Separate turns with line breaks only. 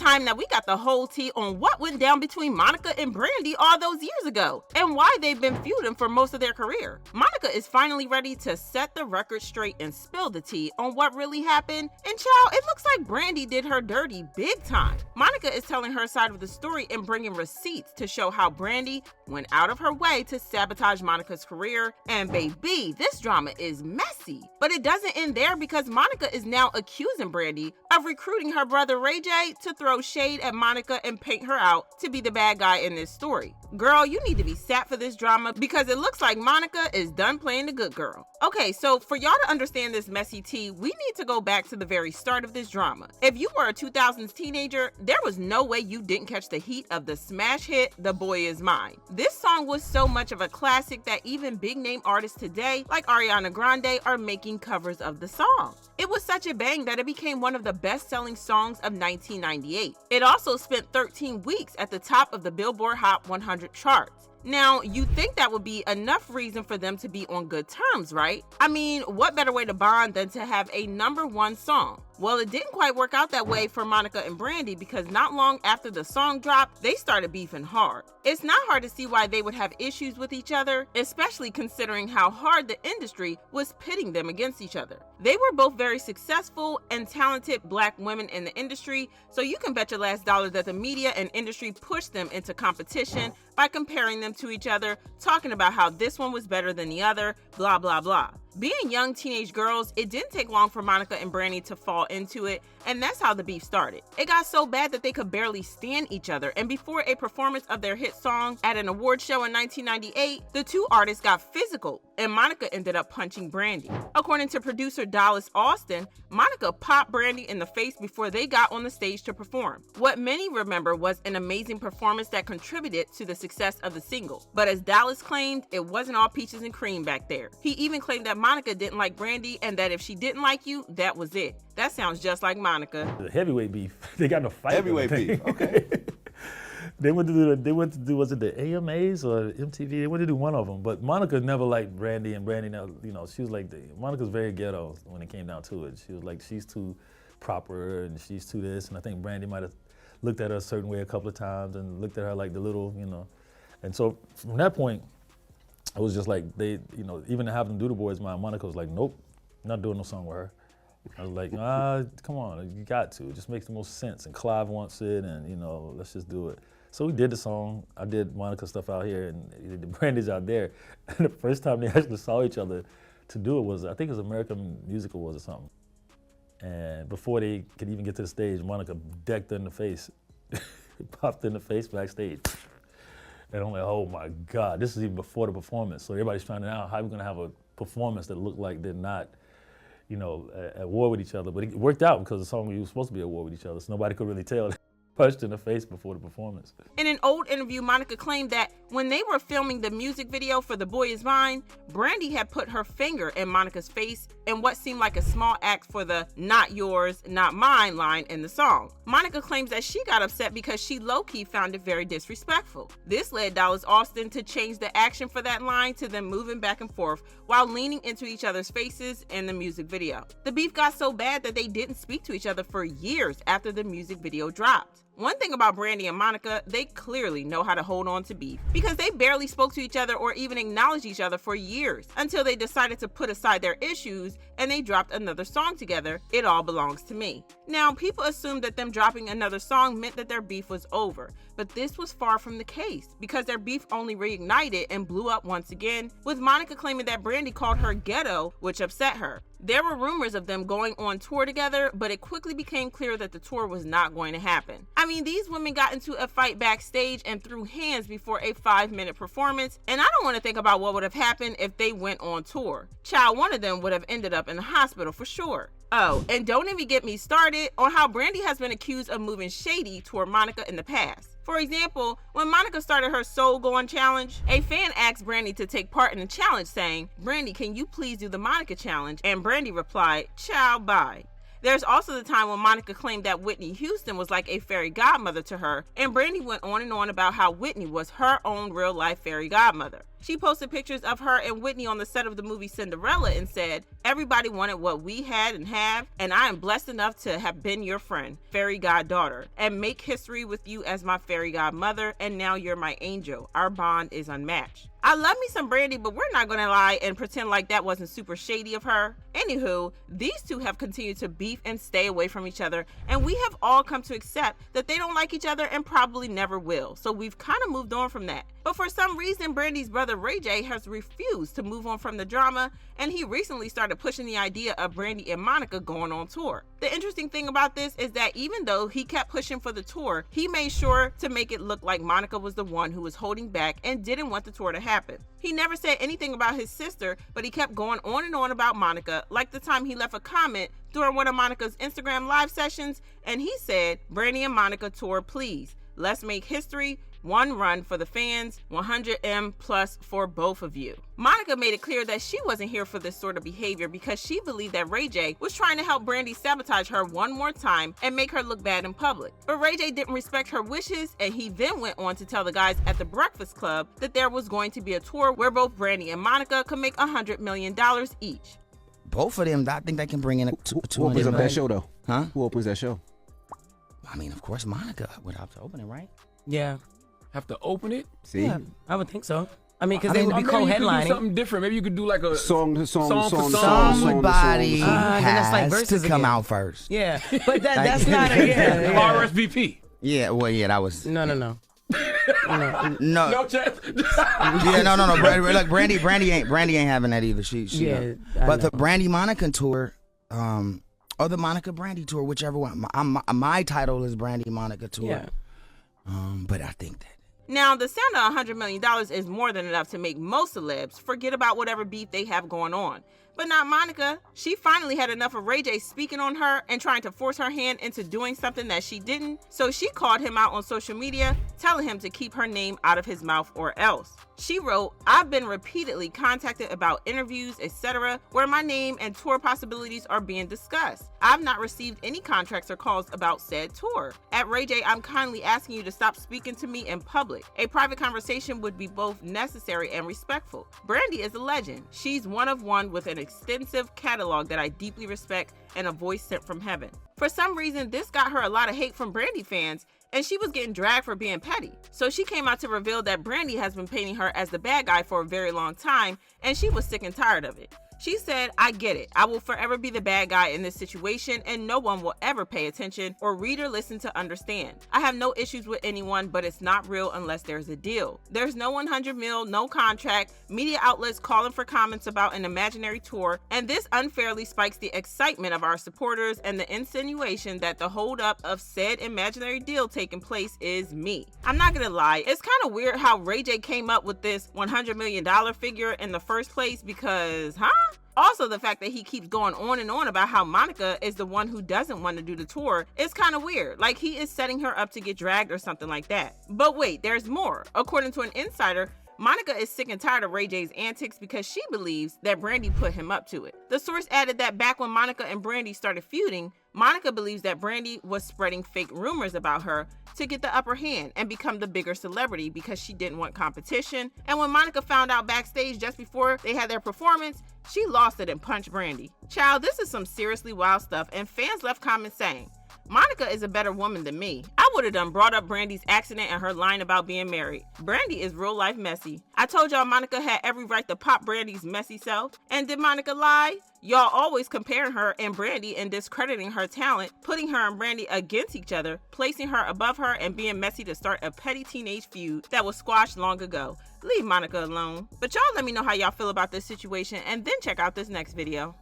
time that we got the whole tea on what went down between Monica and Brandy all those years ago, and why they've been feuding for most of their career. Monica is finally ready to set the record straight and spill the tea on what really happened, and child, it looks like Brandy did her dirty big time. Monica is telling her side of the story and bringing receipts to show how Brandy went out of her way to sabotage Monica's career, and baby, this drama is messy. But it doesn't end there, because Monica is now accusing Brandy of recruiting her brother Ray J to throw shade at Monica and paint her out to be the bad guy in this story. Girl, you need to be sat for this drama, because it looks like Monica is done playing the good girl. Okay, so for y'all to understand this messy tea, we need to go back to the very start of this drama. If you were a 2000s teenager, there was no way you didn't catch the heat of the smash hit, The Boy Is Mine. This song was so much of a classic that even big name artists today, like Ariana Grande, are making covers of the song. It was such a bang that it became one of the best-selling songs of 1998. It also spent 13 weeks at the top of the Billboard Hot 100 charts. Now, you'd think that would be enough reason for them to be on good terms, right? I mean, what better way to bond than to have a #1 song? Well, it didn't quite work out that way for Monica and Brandy, because not long after the song dropped, they started beefing hard. It's not hard to see why they would have issues with each other, especially considering how hard the industry was pitting them against each other. They were both very successful and talented black women in the industry, so you can bet your last dollar that the media and industry pushed them into competition by comparing them to each other, talking about how this one was better than the other, blah blah blah. Being young teenage girls, it didn't take long for Monica and Brandy to fall into it, and that's how the beef started. It got so bad that they could barely stand each other, and before a performance of their hit song at an award show in 1998, the two artists got physical, and Monica ended up punching Brandy. According to producer Dallas Austin, Monica popped Brandy in the face before they got on the stage to perform. What many remember was an amazing performance that contributed to the success of the single. But as Dallas claimed, it wasn't all peaches and cream back there. He even claimed that Monica didn't like Brandy, and that if she didn't like you, that was it. That sounds just like Monica.
The heavyweight beef. They got in a fight.
Heavyweight beef. Okay.
They went to do was it the AMAs or MTV? They went to do one of them. But Monica never liked Brandy, and Brandy, she was like, Monica's very ghetto when it came down to it. She was like, she's too proper and she's too this. And I think Brandy might have looked at her a certain way a couple of times and looked at her like the little, And so from that point, it was just like they, even to have them do The Boy's Mind, Monica was like, nope, not doing no song with her. I was like, come on, you got to. It just makes the most sense. And Clive wants it, and let's just do it. So we did the song. I did Monica stuff out here, and the Brandy's out there. And the first time they actually saw each other to do it was, I think it was American Music Awards or something. And before they could even get to the stage, Monica decked her in the face, popped in the face backstage. And I'm like, oh my God, this is even before the performance. So everybody's trying to now, how are we gonna have a performance that looked like they're not, at war with each other? But it worked out because the song was supposed to be at war with each other, so nobody could really tell. Punched in the face before the performance.
In an old interview, Monica claimed that when they were filming the music video for The Boy Is Mine, Brandy had put her finger in Monica's face in what seemed like a small act for the "not yours, not mine" line in the song. Monica claims that she got upset because she low-key found it very disrespectful. This led Dallas Austin to change the action for that line to them moving back and forth while leaning into each other's faces in the music video. The beef got so bad that they didn't speak to each other for years after the music video dropped. One thing about Brandy and Monica, they clearly know how to hold on to beef, because they barely spoke to each other or even acknowledged each other for years until they decided to put aside their issues and they dropped another song together, It All Belongs to Me. Now, people assumed that them dropping another song meant that their beef was over, but this was far from the case, because their beef only reignited and blew up once again, with Monica claiming that Brandy called her ghetto, which upset her. There were rumors of them going on tour together, but it quickly became clear that the tour was not going to happen. I mean, these women got into a fight backstage and threw hands before a 5-minute performance, and I don't want to think about what would have happened if they went on tour. Child, one of them would have ended up in the hospital for sure. Oh, and don't even get me started on how Brandy has been accused of moving shady toward Monica in the past. For example, when Monica started her Soul Going challenge, a fan asked Brandy to take part in the challenge saying, "Brandy, can you please do the Monica challenge?" And Brandy replied, "Ciao, bye." There's also the time when Monica claimed that Whitney Houston was like a fairy godmother to her, and Brandy went on and on about how Whitney was her own real-life fairy godmother. She posted pictures of her and Whitney on the set of the movie Cinderella and said, "Everybody wanted what we had and have, and I am blessed enough to have been your friend, fairy goddaughter, and make history with you as my fairy godmother, and now you're my angel. Our bond is unmatched." I love me some Brandy, but we're not gonna lie and pretend like that wasn't super shady of her. Anywho, these two have continued to beef and stay away from each other, and we have all come to accept that they don't like each other and probably never will, so we've kind of moved on from that. But for some reason, Brandy's brother Ray J has refused to move on from the drama, and he recently started pushing the idea of Brandy and Monica going on tour. The interesting thing about this is that even though he kept pushing for the tour, he made sure to make it look like Monica was the one who was holding back and didn't want the tour to happen. He never said anything about his sister, but he kept going on and on about Monica, like the time he left a comment during one of Monica's Instagram live sessions, and he said, "Brandy and Monica tour, please. Let's make history. One run for the fans, 100M plus for both of you." Monica made it clear that she wasn't here for this sort of behavior because she believed that Ray J was trying to help Brandy sabotage her one more time and make her look bad in public. But Ray J didn't respect her wishes, and he then went on to tell the guys at the Breakfast Club that there was going to be a tour where both Brandy and Monica could make $100 million each.
Both of them, I think they can bring in
Who opens up that show, though?
Huh?
Who opens that show?
I mean, of course, Monica would have to open it, right?
Yeah.
Have to open it?
See?
Yeah, I would think so. I mean, because
I
they
mean,
would be
Maybe you could do
co-headlining.
something different. Maybe you could do like a
Song to song,
Song for
song to
song.
song.
Somebody
then that's like
has
verses
to come
again.
out first.
Yeah, but that's not a yeah.
RSVP.
Yeah, well, yeah, that was
No.
no.
No chance.
Yeah, no. Brandy ain't having that either. She
Yeah, I
but the
know.
Brandy Monica tour, or the Monica Brandy tour, whichever one. My title is Brandy Monica tour.
Yeah.
But I think that.
Now, the sound of $100 million is more than enough to make most celebs forget about whatever beef they have going on. But not Monica. She finally had enough of Ray J speaking on her and trying to force her hand into doing something that she didn't, so she called him out on social media, telling him to keep her name out of his mouth or else. She wrote, "I've been repeatedly contacted about interviews, etc., where my name and tour possibilities are being discussed. I've not received any contracts or calls about said tour. At Ray J, I'm kindly asking you to stop speaking to me in public. A private conversation would be both necessary and respectful. Brandy is a legend. She's one of one with an extensive catalog that I deeply respect and a voice sent from heaven." For some reason, this got her a lot of hate from Brandy fans, and she was getting dragged for being petty. So she came out to reveal that Brandy has been painting her as the bad guy for a very long time, and she was sick and tired of it. She said, "I get it. I will forever be the bad guy in this situation, and no one will ever pay attention or read or listen to understand. I have no issues with anyone, but it's not real unless there's a deal. There's no 100 mil, no contract, media outlets calling for comments about an imaginary tour, and this unfairly spikes the excitement of our supporters and the insinuation that the holdup of said imaginary deal taking place is me." I'm not gonna lie, it's kind of weird how Ray J came up with this $100 million figure in the first place because, Also, the fact that he keeps going on and on about how Monica is the one who doesn't want to do the tour is kind of weird. Like he is setting her up to get dragged or something like that. But wait, there's more. According to an insider, Monica is sick and tired of Ray J's antics because she believes that Brandy put him up to it. The source added that back when Monica and Brandy started feuding, Monica believes that Brandy was spreading fake rumors about her to get the upper hand and become the bigger celebrity because she didn't want competition. And when Monica found out backstage just before they had their performance, she lost it and punched Brandy. Child, this is some seriously wild stuff, and fans left comments saying, "Monica is a better woman than me. I would have done brought up Brandy's accident and her line about being married. Brandy is real life messy. I told y'all Monica had every right to pop Brandy's messy self. And did Monica lie? Y'all always comparing her and Brandy and discrediting her talent, putting her and Brandy against each other, placing her above her, and being messy to start a petty teenage feud that was squashed long ago. Leave Monica alone." But y'all let me know how y'all feel about this situation and then check out this next video.